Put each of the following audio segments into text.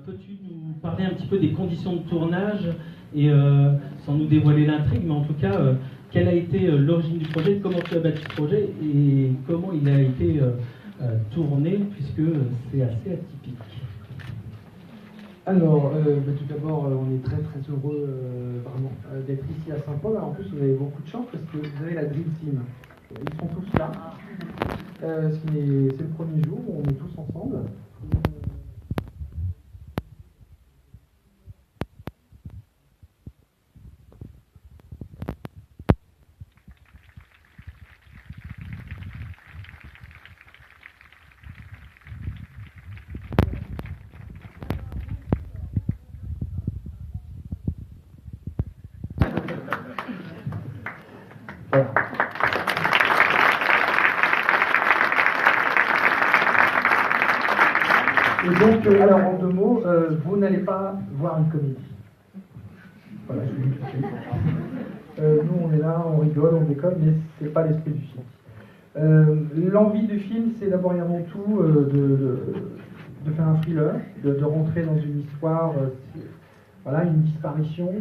Peux-tu nous parler un petit peu des conditions de tournage et sans nous dévoiler l'intrigue, mais en tout cas, quelle a été l'origine du projet, comment tu as bâti ce projet et comment il a été tourné, puisque c'est assez atypique. Alors, tout d'abord, on est très très heureux vraiment d'être ici à Saint-Paul. En plus, vous avez beaucoup de chance parce que vous avez la Dream Team. Ils sont tous là. C'est le premier jour où on est tous ensemble. Voilà. Et donc, alors en deux mots, vous n'allez pas voir une comédie. Voilà, je vous dis tout de suite. Nous, on est là, on rigole, on déconne, mais c'est pas l'esprit du film. L'envie du film, c'est d'abord et avant tout de faire un thriller, de rentrer dans une histoire, voilà, une disparition,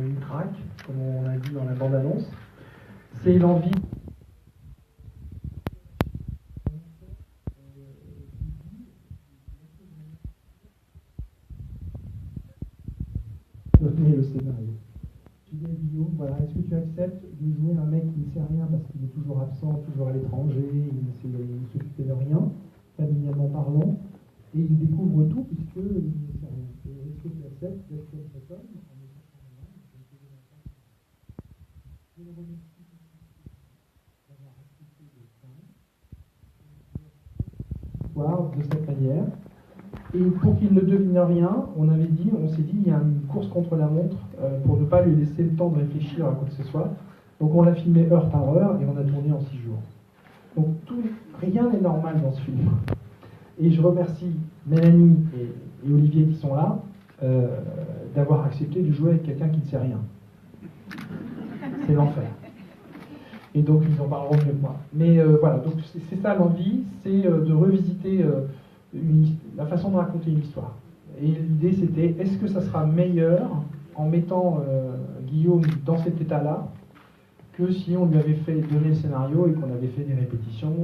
une traque, comme on a dit dans la bande-annonce. C'est l'envie de donner le scénario. Tu dis à Guillaume, voilà, est-ce que tu acceptes de jouer un mec qui ne sait rien parce qu'il est toujours absent, toujours à l'étranger, il ne s'occupe de rien, familialement parlant, et il découvre tout puisqu'il ne sait rien. Est-ce que tu acceptes d'être comme cet homme en étant sans rien, je le remercie d'avoir accepté de faire de cette manière. Et pour qu'il ne devine rien, on s'est dit, il y a une course contre la montre pour ne pas lui laisser le temps de réfléchir à quoi que ce soit. Donc on l'a filmé heure par heure et on a tourné en 6 jours. Donc rien n'est normal dans ce film. Et je remercie Mélanie et Olivier qui sont là d'avoir accepté de jouer avec quelqu'un qui ne sait rien. C'est l'enfer. Et donc ils en parleront mieux que moi. Mais voilà, donc c'est ça l'envie, c'est de revisiter la façon de raconter une histoire. Et l'idée c'était, est-ce que ça sera meilleur en mettant Guillaume dans cet état-là que si on lui avait donné le scénario et qu'on avait fait des répétitions,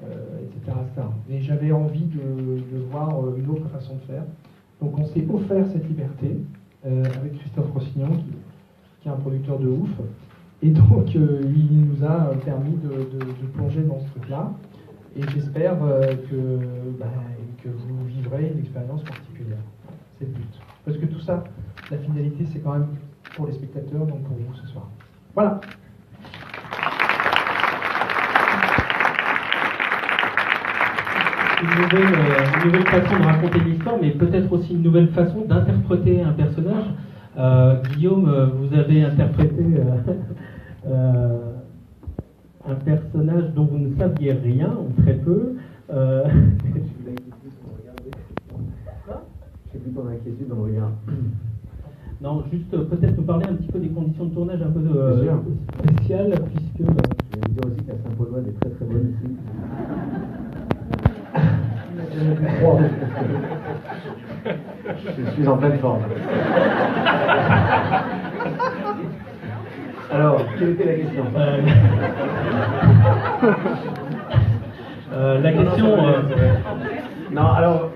etc., etc. Et j'avais envie de voir une autre façon de faire. Donc on s'est offert cette liberté avec Christophe Rossignon, qui est un producteur de ouf. Et donc il nous a permis de plonger dans ce truc-là. Et j'espère que vous vivrez une expérience particulière. C'est le but. Parce que tout ça, la finalité, c'est quand même pour les spectateurs, donc pour vous ce soir. Voilà. Une nouvelle façon de raconter l'histoire, mais peut-être aussi une nouvelle façon d'interpréter un personnage. Guillaume, vous avez interprété un personnage dont vous ne saviez rien, ou très peu. Je sais plus ton inquiétude dans le regard. Non, juste peut-être nous parler un petit peu des conditions de tournage un peu spéciales, puisque... Je vais vous dire aussi que la Saint-Pauloise est très très bonne ici. Je suis en pleine forme. Alors, quelle était la question? La question... Non, alors...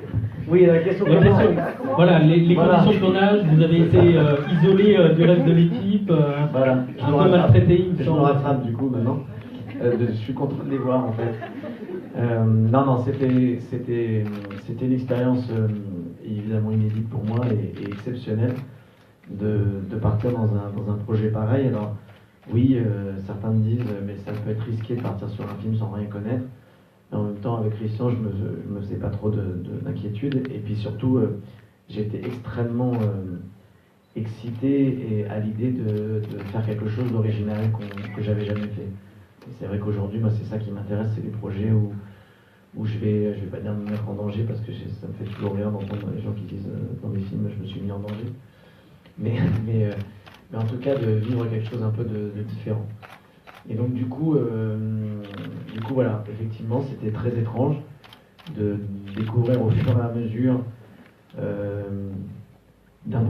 Oui, la question... Voilà, les conditions de tournage, vous avez été isolé du reste de l'équipe, voilà. un peu maltraité, il me Je me semble. rattrape du coup maintenant. Je suis content de les voir en fait. Non, c'était une expérience évidemment inédite pour moi et exceptionnelle de partir dans un projet pareil. Alors oui, certains me disent mais ça peut être risqué de partir sur un film sans rien connaître. Mais en même temps, avec Christian, je me faisais pas trop d'inquiétude. Et puis surtout, j'étais extrêmement excité et à l'idée de faire quelque chose d'original que j'avais jamais fait. Et c'est vrai qu'aujourd'hui, moi, c'est ça qui m'intéresse, c'est des projets où je vais pas dire me mettre en danger parce que ça me fait toujours rire d'entendre les gens qui disent dans des films je me suis mis en danger. Mais en tout cas de vivre quelque chose un peu de différent. Et donc du coup voilà, effectivement c'était très étrange de découvrir au fur et à mesure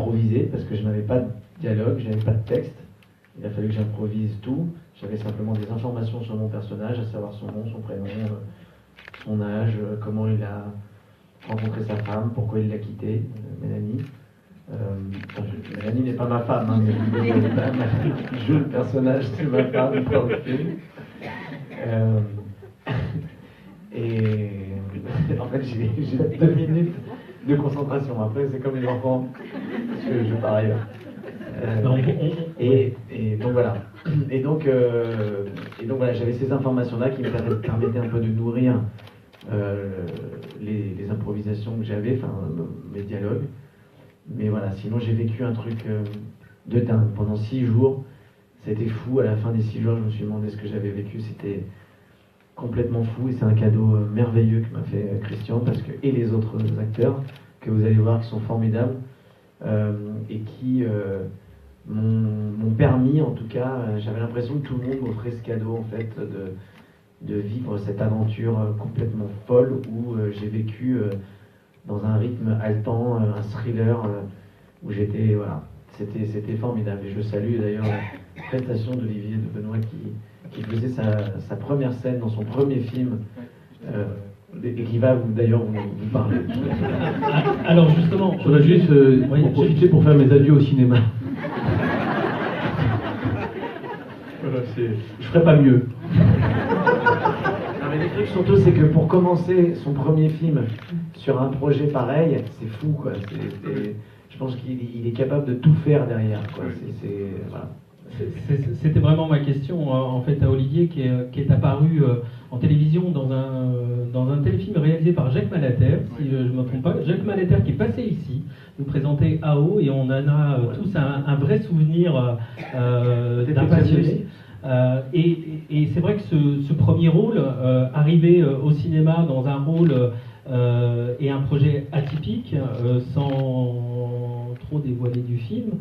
improvisé parce que je n'avais pas de dialogue, je n'avais pas de texte. Il a fallu que j'improvise tout. J'avais simplement des informations sur mon personnage, à savoir son nom, son prénom, son âge, comment il a rencontré sa femme, pourquoi il l'a quittée, Mélanie. Mélanie n'est pas ma femme, hein, mais je joue le personnage de ma femme dans le film. Et en fait, j'ai 2 minutes de concentration. Après, c'est comme les enfants, parce que je pars ailleurs. Et donc voilà. Et donc voilà, j'avais ces informations-là qui me permettaient un peu de nourrir les improvisations que j'avais, enfin mes dialogues. Mais voilà, sinon j'ai vécu un truc de dingue. Pendant 6 jours, c'était fou. À la fin des 6 jours, je me suis demandé ce que j'avais vécu. C'était complètement fou et c'est un cadeau merveilleux que m'a fait Christian et les autres acteurs que vous allez voir qui sont formidables et qui m'ont permis, en tout cas, j'avais l'impression que tout le monde m'offrait ce cadeau en fait de vivre cette aventure complètement folle où j'ai vécu dans un rythme haletant, un thriller où j'étais, voilà, c'était formidable. Et je salue d'ailleurs la prestation d'Olivier de Benoît qui faisait sa première scène dans son premier film et qui va d'ailleurs vous parler. Alors justement, je voudrais juste en profiter pour faire mes adieux au cinéma. Voilà, je ferais pas mieux. Non, mais le truc surtout, c'est que pour commencer son premier film sur un projet pareil, c'est fou quoi. Je pense qu'il est capable de tout faire derrière quoi. Voilà. C'était vraiment ma question en fait à Olivier qui est apparu en télévision dans un téléfilm réalisé par Jacques Malater, si je ne me trompe pas. Jacques Malater qui est passé ici, nous présentait AO et on en a tous un vrai souvenir d'un passionné. Et c'est vrai que ce premier rôle, arrivé au cinéma dans un rôle et un projet atypique, sans trop dévoiler du film,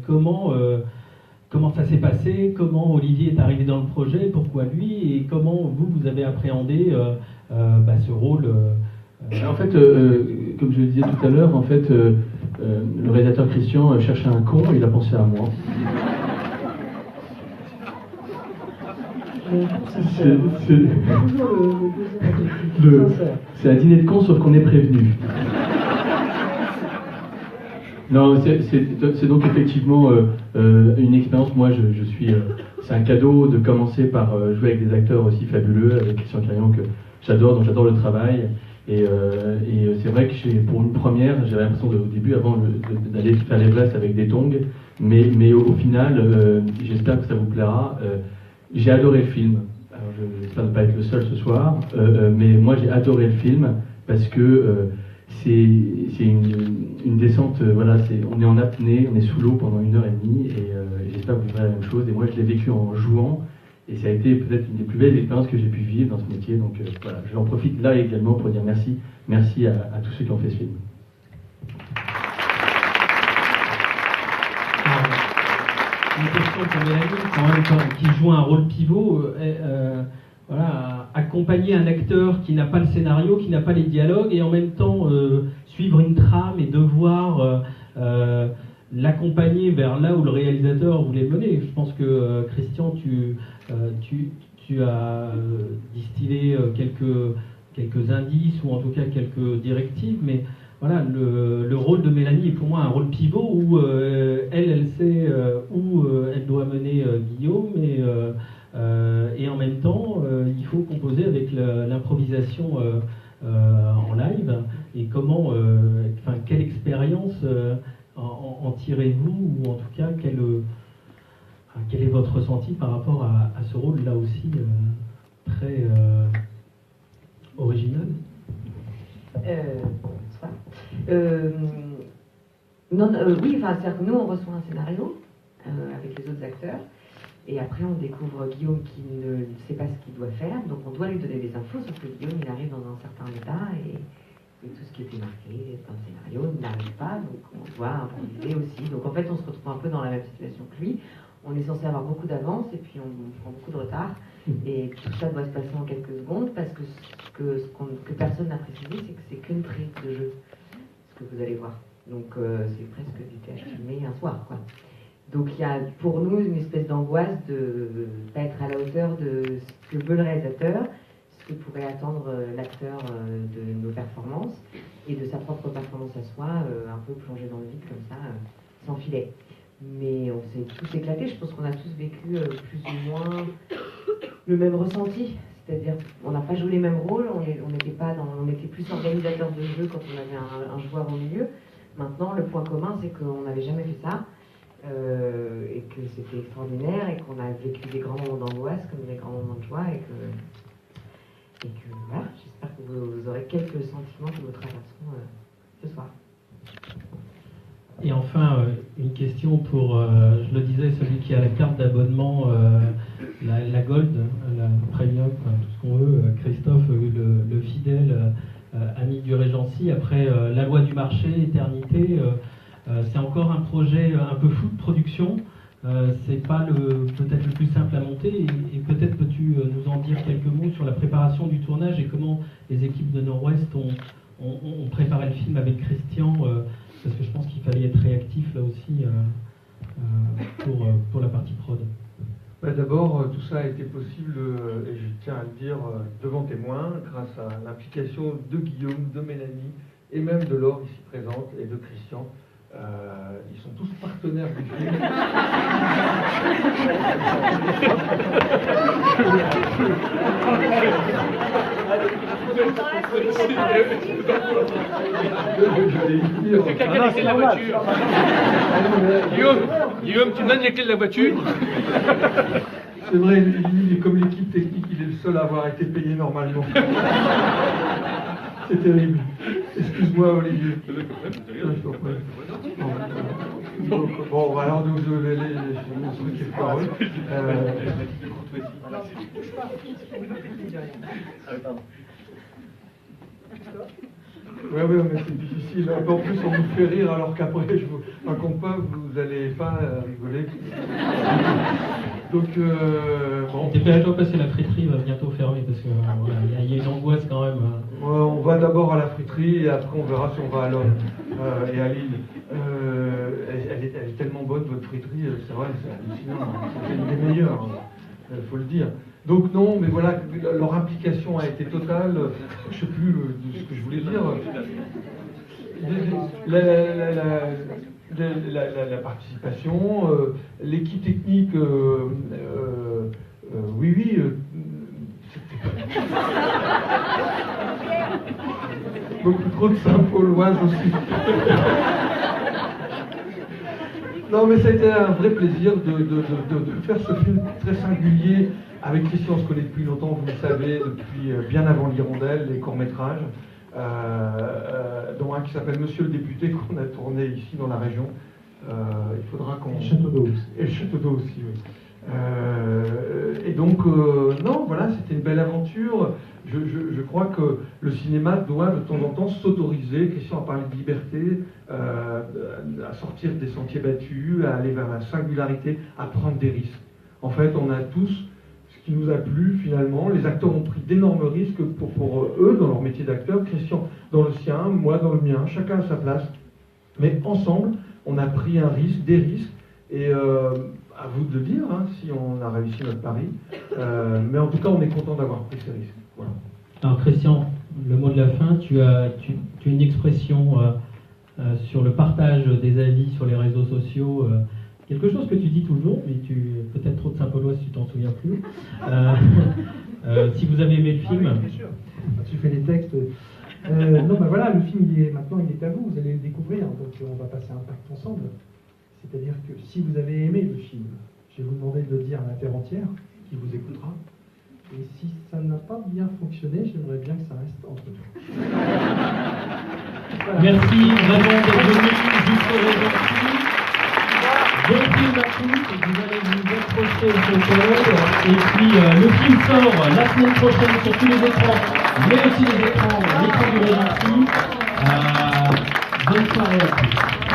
comment ça s'est passé, comment Olivier est arrivé dans le projet, pourquoi lui, et comment vous avez appréhendé ce rôle En fait, comme je le disais tout à l'heure, en fait, le réalisateur Christian cherchait un con, il a pensé à moi. C'est un dîner de cons, sauf qu'on est prévenu. Non, c'est donc effectivement une expérience. Moi, je suis. C'est un cadeau de commencer par jouer avec des acteurs aussi fabuleux, avec Christian Carion que j'adore, dont j'adore le travail. Et c'est vrai que pour une première, j'avais l'impression au début, avant d'aller faire l'Everest avec des tongs, mais au final, j'espère que ça vous plaira. J'ai adoré le film. Alors, j'espère ne pas être le seul ce soir, mais moi j'ai adoré le film parce que c'est une descente, voilà, on est en apnée, on est sous l'eau pendant 1h30 et j'espère que vous verrez la même chose. Et moi je l'ai vécu en jouant et ça a été peut-être une des plus belles expériences que j'ai pu vivre dans ce métier. Donc voilà, je en profite là également pour dire merci à tous ceux qui ont fait ce film. Une question pour Mélanie, quand même, qui joue un rôle pivot, voilà, accompagner un acteur qui n'a pas le scénario, qui n'a pas les dialogues, et en même temps suivre une trame et devoir l'accompagner vers là où le réalisateur voulait mener. Je pense que Christian, tu as distillé quelques indices, ou en tout cas quelques directives, mais voilà, le rôle de Mélanie est pour moi un rôle pivot où elle sait où elle doit mener Guillaume, et en même temps, il faut composer avec l'improvisation en live. Et quelle expérience en tirez-vous, ou en tout cas, quel est votre ressenti par rapport à ce rôle là aussi très original? Oui, c'est-à-dire que nous on reçoit un scénario avec les autres acteurs et après on découvre Guillaume qui ne sait pas ce qu'il doit faire, donc on doit lui donner des infos, sauf que Guillaume il arrive dans un certain état et tout ce qui était marqué dans le scénario n'arrive pas, donc on doit improviser aussi. Donc en fait on se retrouve un peu dans la même situation que lui, on est censé avoir beaucoup d'avance et puis on prend beaucoup de retard et tout ça doit se passer en quelques secondes parce que ce que personne n'a précisé, c'est que c'est qu'une prise de jeu, ce que vous allez voir. Donc c'est presque du théâtre filmé un soir, quoi. Donc il y a pour nous une espèce d'angoisse de ne pas être à la hauteur de ce que veut le réalisateur, ce que pourrait attendre l'acteur de nos performances, et de sa propre performance à soi, un peu plongé dans le vide comme ça, sans filet. Mais on s'est tous éclatés, je pense qu'on a tous vécu plus ou moins le même ressenti. C'est-à-dire on n'a pas joué les mêmes rôles, on était plus organisateur de jeu quand on avait un joueur au milieu. Maintenant, le point commun, c'est qu'on n'avait jamais fait ça, et que c'était extraordinaire, et qu'on a vécu des grands moments d'angoisse comme des grands moments de joie, et que voilà, j'espère que vous aurez quelques sentiments que nous traversons ce soir. Et enfin, une question pour, je le disais, celui qui a la carte d'abonnement, la Gold, la Premium, tout ce qu'on veut, Christophe, le fidèle ami du Régency. Après La Loi du Marché, Éternité, c'est encore un projet un peu fou de production. C'est pas peut-être le plus simple à monter, et peut-être peux-tu nous en dire quelques mots sur la préparation du tournage et comment les équipes de Nord-Ouest ont préparé le film avec Christian, parce que je pense qu'il fallait être réactif là aussi pour la partie prod. D'abord, tout ça a été possible, et je tiens à le dire devant témoin, grâce à l'implication de Guillaume, de Mélanie, et même de Laure ici présente, et de Christian. Ils sont tous partenaires du film. C'est quelqu'un qui a la voiture. Guillaume, tu me donnes les clés de la voiture? C'est vrai, lui, comme l'équipe technique, il est le seul à avoir été payé normalement. C'est terrible. Excuse-moi, Olivier. Bon, alors nous les trucs et paroles. Oui, mais c'est difficile. En plus, on nous fait rire alors qu'après, je vous raconte pas, vous n'allez pas rigoler. Donc, bon. Dépêche-toi parce que la friterie va bientôt fermer, parce qu'il y a une angoisse quand même. On va d'abord à la friterie et après on verra si on va à Londres et à Lille. Elle est tellement bonne, votre friterie, c'est vrai, c'est hallucinant. C'est une des meilleures, il faut le dire. Donc non, mais voilà, leur implication a été totale. Je ne sais plus ce que je voulais dire. La participation, l'équipe technique, oui, beaucoup trop de Saint-Pauloise aussi. Non, mais ça a été un vrai plaisir de faire ce film très singulier. Avec Christian, on se connaît depuis longtemps, vous le savez, depuis bien avant l'Hirondelle, les courts-métrages, dont un qui s'appelle Monsieur le député, qu'on a tourné ici dans la région. Il faudra qu'on... Et le Château d'eau aussi. Et le Château d'eau aussi, oui. Et donc, non, voilà, c'était une belle aventure. Je crois que le cinéma doit de temps en temps s'autoriser, Christian a parlé de liberté, à sortir des sentiers battus, à aller vers la singularité, à prendre des risques. En fait, on a tous ce qui nous a plu finalement. Les acteurs ont pris d'énormes risques pour eux, dans leur métier d'acteur, Christian dans le sien, moi dans le mien, chacun à sa place. Mais ensemble, on a pris un risque, des risques, et à vous de le dire, hein, si on a réussi notre pari. Mais en tout cas, on est content d'avoir pris ces risques. Voilà. Alors Christian, le mot de la fin, tu as une expression sur le partage des avis sur les réseaux sociaux, quelque chose que tu dis toujours, mais peut-être trop de Saint-Pauloise, tu t'en souviens plus. Si vous avez aimé le film... Bien sûr, tu fais les textes. Non, ben voilà, le film, maintenant il est à vous, vous allez le découvrir, donc on va passer un pacte ensemble. C'est-à-dire que si vous avez aimé le film, je vais vous demander de le dire à la terre entière, qui vous écoutera. Et si ça n'a pas bien fonctionné, j'aimerais bien que ça reste entre nous. Voilà. Merci vraiment d'être venu jusqu'au Régency. Bon film à tous, vous allez vous approcher au fauteuil. Et puis le film sort la semaine prochaine sur tous les écrans, mais aussi l'écran du Régency. Bonne soirée à tous.